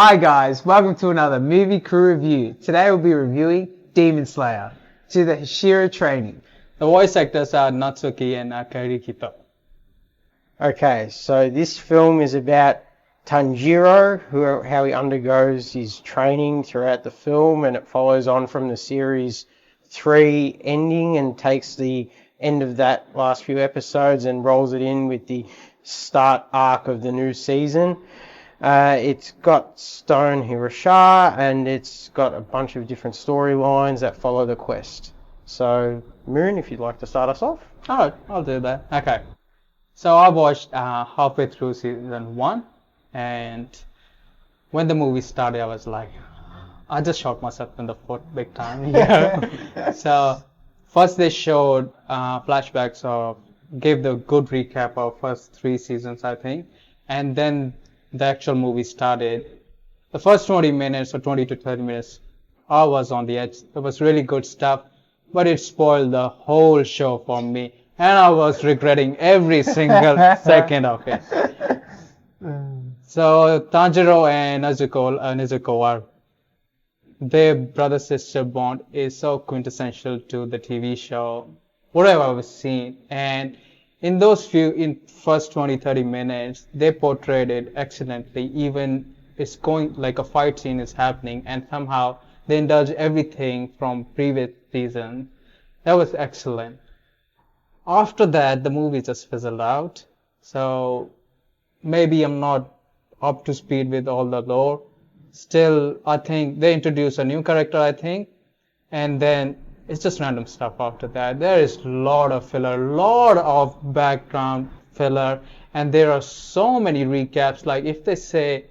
Hi guys, welcome to another movie crew review. Today we'll be reviewing Demon Slayer to the Hashira Training. The voice actors are Natsuki and Akari Kito. Okay, so this film is about Tanjiro, how he undergoes his training throughout the film, and it follows on from the series 3 ending and takes the end of that last few episodes and rolls it in with the start arc of the new season. It's got Stone Hiroshima and it's got a bunch of different storylines that follow the quest. So, Moon, if you'd like to start us off. Alright, I'll do that. Okay. So I watched halfway through season 1, and when the movie started, I was like, I just shot myself in the foot big time. Yeah. So first they showed flashbacks of, gave the good recap of first 3 seasons, I think, and then the actual movie started. The first 20 minutes or 20 to 30 minutes, I was on the edge. It was really good stuff, but it spoiled the whole show for me. And I was regretting every single second of it. So Tanjiro and Nezuko are, their brother-sister bond is so quintessential to the TV show, whatever I've seen. And in first 20-30 minutes, they portrayed it excellently. Even it's going like a fight scene is happening, and somehow they indulge everything from previous season. That was excellent. After that, the movie just fizzled out. So maybe I'm not up to speed with all the lore. Still, I think they introduced a new character, I think. And then it's just random stuff after that. There is a lot of filler, lot of background filler. And there are so many recaps. Like if they say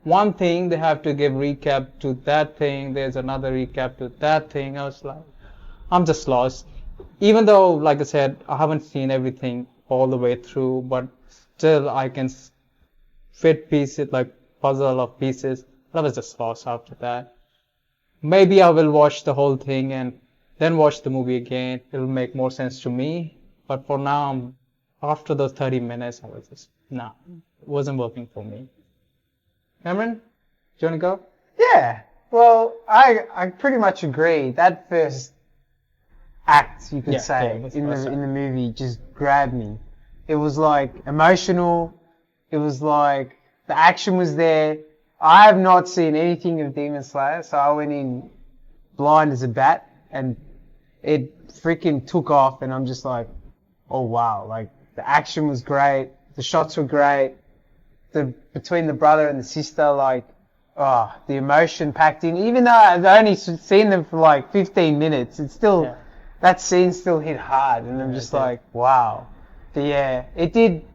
one thing, they have to give recap to that thing. There's another recap to that thing. I was like, I'm just lost. Even though, like I said, I haven't seen everything all the way through, but still I can fit pieces, like puzzle of pieces. I was just lost after that. Maybe I will watch the whole thing and then watch the movie again. It'll make more sense to me. But for now, after those 30 minutes, I was just, it wasn't working for me. Cameron, do you want to go? Yeah, well, I pretty much agree. That first act, you could say, in the movie just grabbed me. It was like emotional. It was like the action was there. I have not seen anything of Demon Slayer, so I went in blind as a bat, and it freaking took off, and I'm just like, oh wow, like the action was great, the shots were great, between the brother and the sister, like, the emotion packed in. Even though I've only seen them for like 15 minutes, it's still, that scene still hit hard, and I'm just like, wow. But yeah, it did.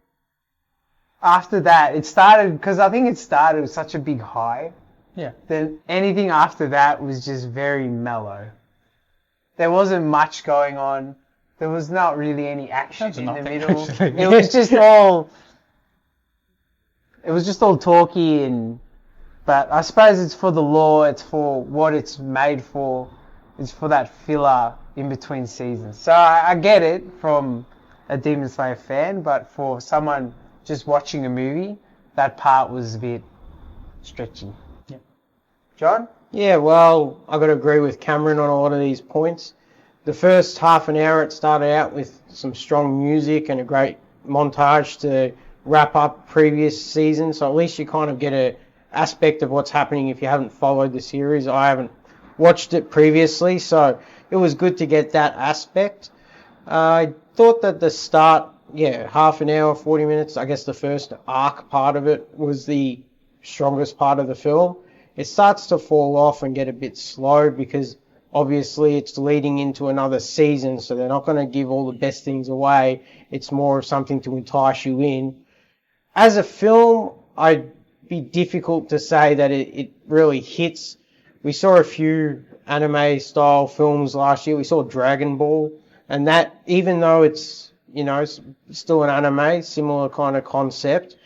After that, it started, because I think it started with such a big high. Yeah. Then anything after that was just very mellow. There wasn't much going on. There was not really any action in the middle. It was just all talky, but I suppose it's for the lore, it's for what it's made for. It's for that filler in between seasons. So I get it from a Demon Slayer fan, but for someone just watching a movie, that part was a bit stretchy. Yeah. John? Yeah, well, I've got to agree with Cameron on a lot of these points. The first half an hour, it started out with some strong music and a great montage to wrap up previous season, so at least you kind of get an aspect of what's happening if you haven't followed the series. I haven't watched it previously, so it was good to get that aspect. I thought that the start, half an hour, 40 minutes, I guess the first arc part of it was the strongest part of the film. It starts to fall off and get a bit slow because obviously it's leading into another season, so they're not going to give all the best things away. It's more of something to entice you in. As a film, I'd be difficult to say that it really hits. We saw a few anime-style films last year. We saw Dragon Ball, and that, even though it's still an anime, similar kind of concept,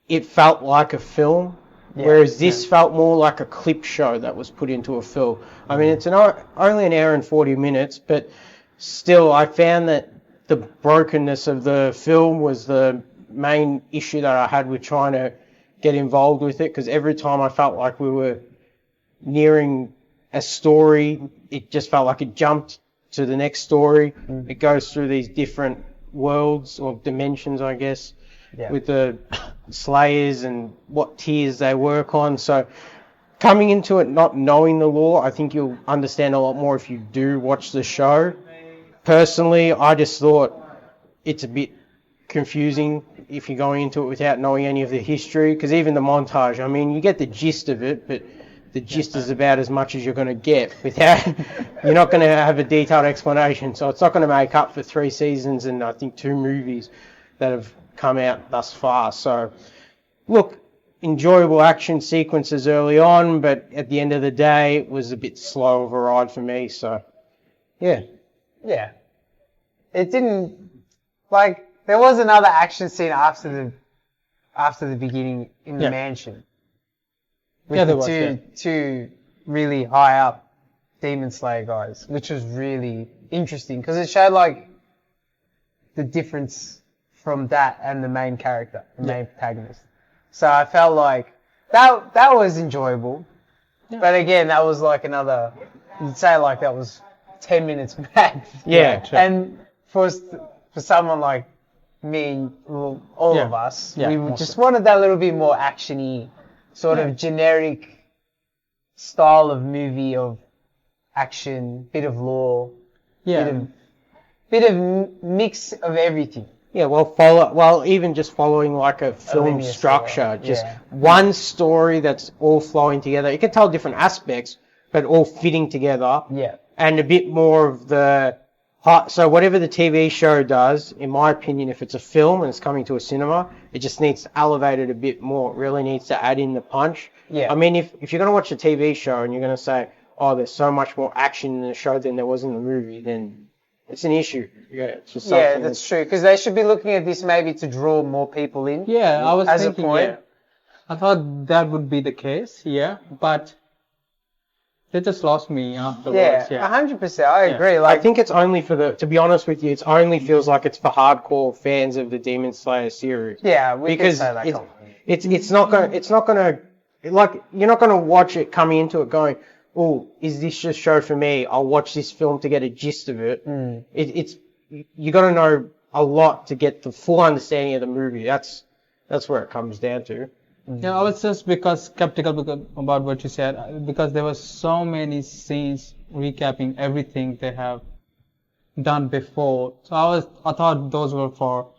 it felt like a film. Whereas this felt more like a clip show that was put into a film. I mean, it's only an hour and 40 minutes, but still, I found that the brokenness of the film was the main issue that I had with trying to get involved with it, because every time I felt like we were nearing a story, it just felt like it jumped to the next story. It goes through these different worlds or dimensions, I guess, with the Slayers and what tiers they work on. So coming into it not knowing the lore, I think you'll understand a lot more if you do watch the show. Personally, I just thought it's a bit confusing if you're going into it without knowing any of the history, because even the montage, I mean, you get the gist of it, but the gist is about as much as you're going to get without, you're not going to have a detailed explanation. So it's not going to make up for 3 seasons and I think 2 movies that have come out thus far. So look, enjoyable action sequences early on, but at the end of the day, it was a bit slow of a ride for me. So yeah. It didn't, like, there was another action scene after the beginning in the mansion. With the two really high up Demon Slayer guys, which was really interesting because it showed like the difference from that and the main character, the main protagonist. So I felt like that was enjoyable. Yeah. But again, that was like another, you'd say like that was 10 minutes max. Yeah. Sure. And for someone like me and all of us, we just wanted that little bit more actiony, sort of generic style of movie of action, bit of lore, bit of mix of everything. Yeah, well, even just following like a film structure, just one story that's all flowing together. You can tell different aspects, but all fitting together. Yeah. And a bit more of the, so whatever the TV show does, in my opinion, if it's a film and it's coming to a cinema, it just needs to elevate it a bit more. It really needs to add in the punch. Yeah. I mean, if you're going to watch a TV show and you're going to say, oh, there's so much more action in the show than there was in the movie, then it's an issue. Yeah, it's just something. That's true. Because they should be looking at this maybe to draw more people in. Yeah, I was as thinking, a point. I thought that would be the case, but they just lost me afterwards. 100%. I agree. Like, I think it's only to be honest with you, it only feels like it's for hardcore fans of the Demon Slayer series. Yeah, we because can say that. It's not gonna like, you're not gonna watch it coming into it going, oh, is this just show for me? I'll watch this film to get a gist of it. You got to know a lot to get the full understanding of the movie. That's where it comes down to. Yeah, I was just skeptical about what you said, because there were so many scenes recapping everything they have done before. So I thought those were for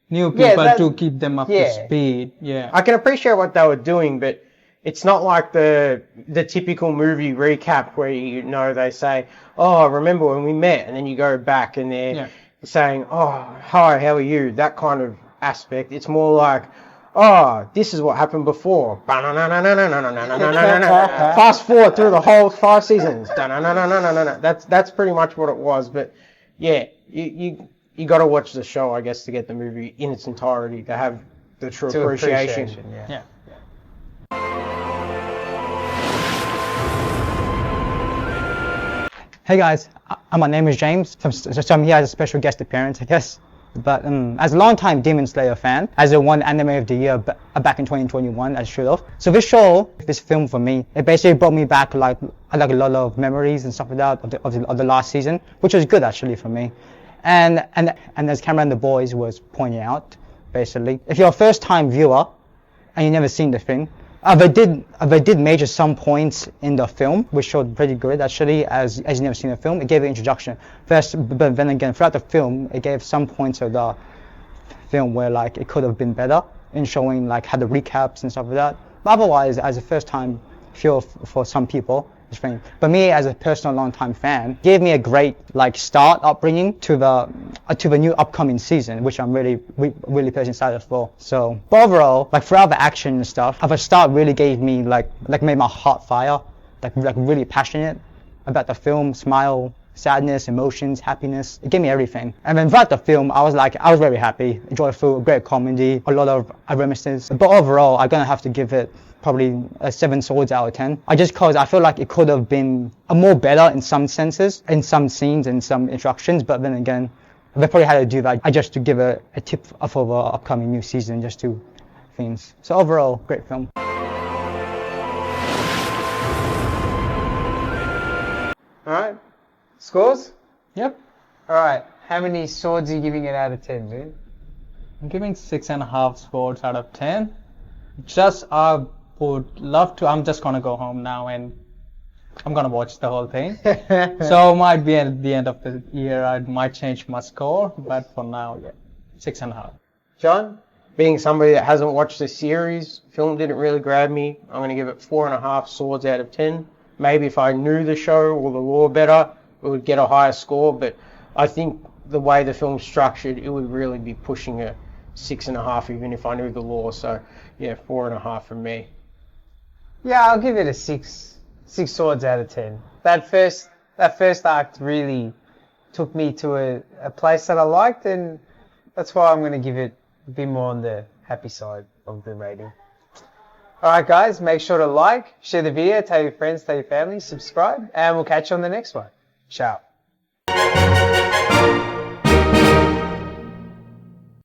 new people to keep them up to speed. Yeah, I can appreciate what they were doing, but it's not like the typical movie recap where they say, oh, remember when we met, and then you go back and they're saying, oh, hi, how are you? That kind of aspect. It's more like, oh, this is what happened before. Fast forward through the whole 5 seasons. That's pretty much what it was. But yeah, you got to watch the show, I guess, to get the movie in its entirety, to have the true appreciation. Yeah. Hey guys, my name is James, so I'm here as a special guest appearance, I guess. But as a long-time Demon Slayer fan, as I won Anime of the Year back in 2021, as should have. So this film for me, it basically brought me back like a lot of memories and stuff like that of the last season, which was good actually for me. And as Cameron and the boys was pointing out, basically, if you're a first-time viewer and you've never seen the thing, they did major some points in the film, which showed pretty good actually, as you never seen the film. It gave an introduction first, but then again throughout the film, it gave some points of the film where like it could have been better in showing like how the recaps and stuff like that. But otherwise, as a first time feel for some people, it's fine. But me as a personal long time fan, gave me a great like start upbringing to the new upcoming season, which I'm really personally excited for. So, but overall, like throughout the action and stuff, the start really gave me like made my heart fire, like really passionate about the film, smile, sadness, emotions, happiness. It gave me everything. And then throughout the film, I was very happy, joyful, great comedy, a lot of reminiscences. But overall, I'm gonna have to give it probably a 7 swords out of 10. Just cause I feel like it could have been more better in some senses, in some scenes, in some instructions, but then again, they probably had to do that just to give a tip for the upcoming new season, just to themes. So overall, great film. Alright. Scores? Yep. Alright. How many swords are you giving it out of 10, dude? I'm giving 6.5 swords out of 10. Just I would love to. I'm just gonna go home now and I'm gonna watch the whole thing. So might be at the end of the year I might change my score, but for now, yeah, 6.5. John? Being somebody that hasn't watched the series, film didn't really grab me. I'm going to give it 4.5 swords out of 10. Maybe if I knew the show or the lore better, it would get a higher score, but I think the way the film's structured, it would really be pushing a 6.5 even if I knew the lore. So yeah, 4.5 from me. Yeah, I'll give it a 6. 6 swords out of 10. That first act really took me to a place that I liked, and that's why I'm going to give it a bit more on the happy side of the rating. Alright guys, make sure to like, share the video, tell your friends, tell your family, subscribe, and we'll catch you on the next one. Ciao.